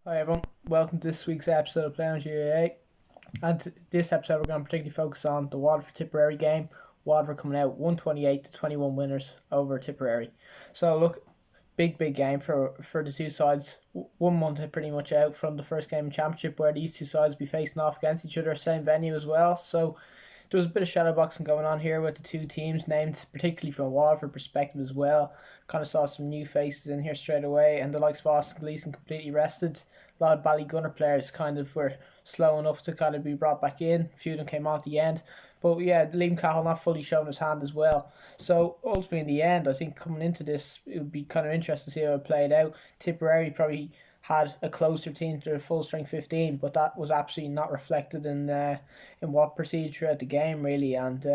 Hi everyone, welcome to this week's episode of Play on GAA. And this episode we're going to particularly focus on the Waterford Tipperary game. Waterford coming out 128 to 21 winners over Tipperary. So look, big game for the two sides. 1 month pretty much out from the first game in Championship where these two sides will be facing off against each other, same venue as well. So there was a bit of shadow boxing going on here with the two teams named, particularly from a Waterford perspective as well. Kind of saw some new faces in here straight away, and the likes of Austin Gleeson completely rested. A lot of Ballygunner players kind of were slow enough to kind of be brought back in. A few of them came on at the end. But yeah, Liam Cahill not fully showing his hand as well. So ultimately in the end, I think coming into this, it would be kind of interesting to see how it played out. Tipperary probably had a closer team to their full strength 15, but that was absolutely not reflected in what proceeded throughout the game really. And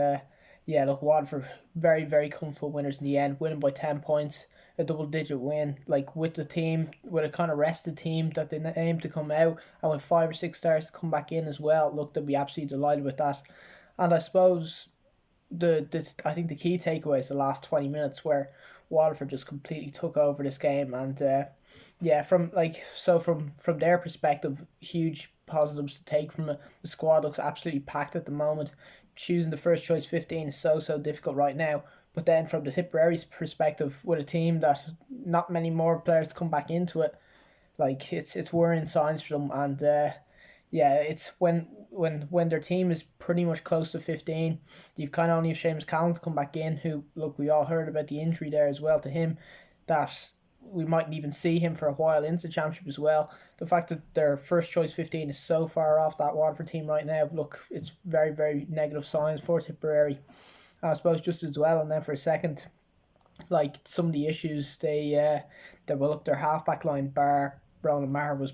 yeah, look, Waterford very comfortable winners in the end, winning by 10 points, a double digit win, like with the team, with a kind of rested team that they aim to come out, and with 5 or 6 stars to come back in as well. Look, they'll be absolutely delighted with that. And I suppose the I think the key takeaway is the last 20 minutes where Waterford just completely took over this game. And yeah, from their perspective, huge positives to take from it. The squad looks absolutely packed at the moment. Choosing the first choice 15 is so difficult right now. But then from the Tipperary's perspective, with a team that not many more players to come back into it, like it's worrying signs for them. And yeah, it's when their team is pretty much close to 15, you've kind of only have Seamus Callan to come back in, who, look, we all heard about the injury there as well to him, that we mightn't even see him for a while into the Championship as well. The fact that their first choice 15 is so far off that Waterford team right now, look, it's very negative signs for Tipperary. And I suppose just as well, and then for a second, like some of the issues their half back line bar Ronan Maher was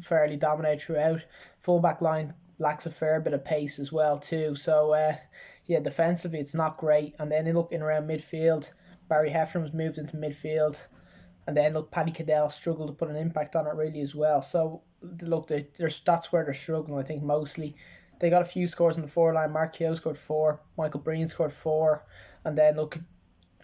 fairly dominated throughout. Full back line lacks a fair bit of pace as well too. So yeah, defensively it's not great. And then look in around midfield, Barry Heffernan was moved into midfield, and then look, Paddy Cadell struggled to put an impact on it really as well. So look, that's where they're struggling. I think mostly they got a few scores on the forward line. Mark Keogh scored 4, Michael Breen scored 4, and then look,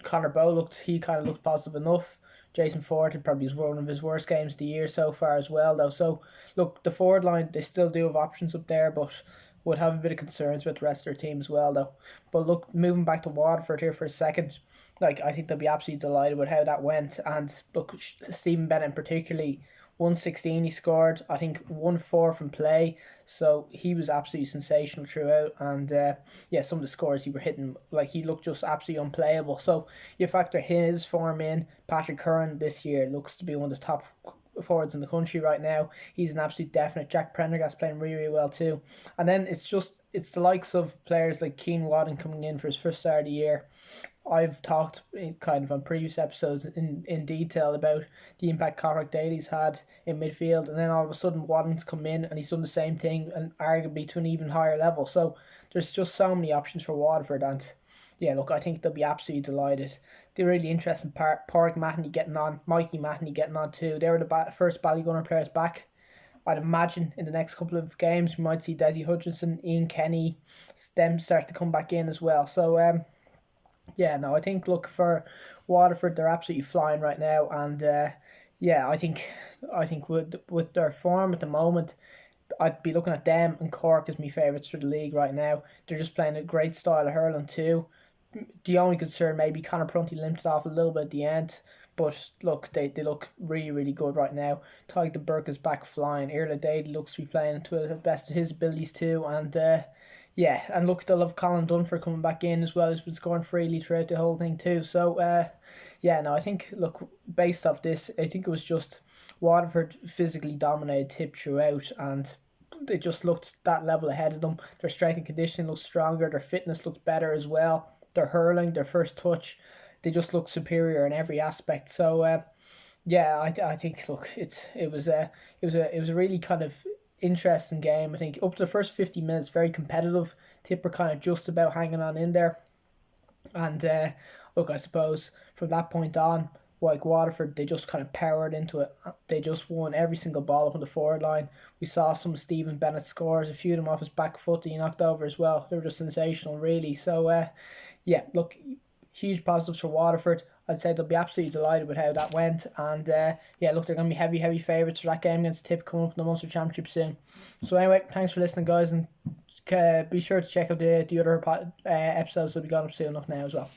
Connor Bowe kind of looked positive enough. Jason Ford had probably one of his worst games of the year so far as well though. So look, the forward line, they still do have options up there, but would have a bit of concerns with the rest of their team as well though. But look, moving back to Waterford here for a second, like I think they'll be absolutely delighted with how that went. And look, Stephen Bennett particularly, 116 he scored, I think 1-4 from play, so he was absolutely sensational throughout. And yeah, some of the scores he were hitting, like he looked just absolutely unplayable. So you factor his form in, Patrick Curran this year looks to be one of the top forwards in the country right now. He's an absolute definite. Jack Prendergast playing really well too. And then it's the likes of players like Keane Wadden coming in for his first start of the year. I've talked kind of on previous episodes in detail about the impact Cormac Daly's had in midfield, and then all of a sudden Wadden's come in and he's done the same thing, and arguably to an even higher level. So there's just so many options for Waterford. And yeah, look, I think they'll be absolutely delighted. The really interesting part, Porrick Mahoney getting on, Mikey Mahoney getting on too. They were the first Ballygunner players back. I'd imagine in the next couple of games we might see Desi Hutchinson, Ian Kenny, them start to come back in as well. So yeah, no, I think, look, for Waterford, they're absolutely flying right now. And yeah, I think with their form at the moment, I'd be looking at them and Cork as my favourites for the league right now. They're just playing a great style of hurling too. The only concern, maybe Conor Prunty limped off a little bit at the end, but look, they look really good right now. Tyke de Burke is back flying. Irla Dade looks to be playing to the best of his abilities too. And yeah, and look, they'll have Colin Dunford coming back in as well, who's been scoring freely throughout the whole thing too. So yeah, no, I think, look, based off this, I think it was just Waterford physically dominated Tip throughout, and they just looked that level ahead of them. Their strength and conditioning looked stronger, their fitness looked better as well. Their hurling, their first touch, they just look superior in every aspect. So yeah, I think, look, it was a really kind of interesting game. I think up to the first 50 minutes, very competitive. Tipper kind of just about hanging on in there. And look, I suppose from that point on, like Waterford, they just kind of powered into it. They just won every single ball up on the forward line. We saw some of Stephen Bennett's scores, a few of them off his back foot that he knocked over as well. They were just sensational, really. So yeah, look, huge positives for Waterford. I'd say they'll be absolutely delighted with how that went. And look, they're going to be heavy favourites for that game against Tip coming up in the Munster Championship soon. So anyway, thanks for listening, guys, and be sure to check out the other episodes that'll be going up soon enough now as well.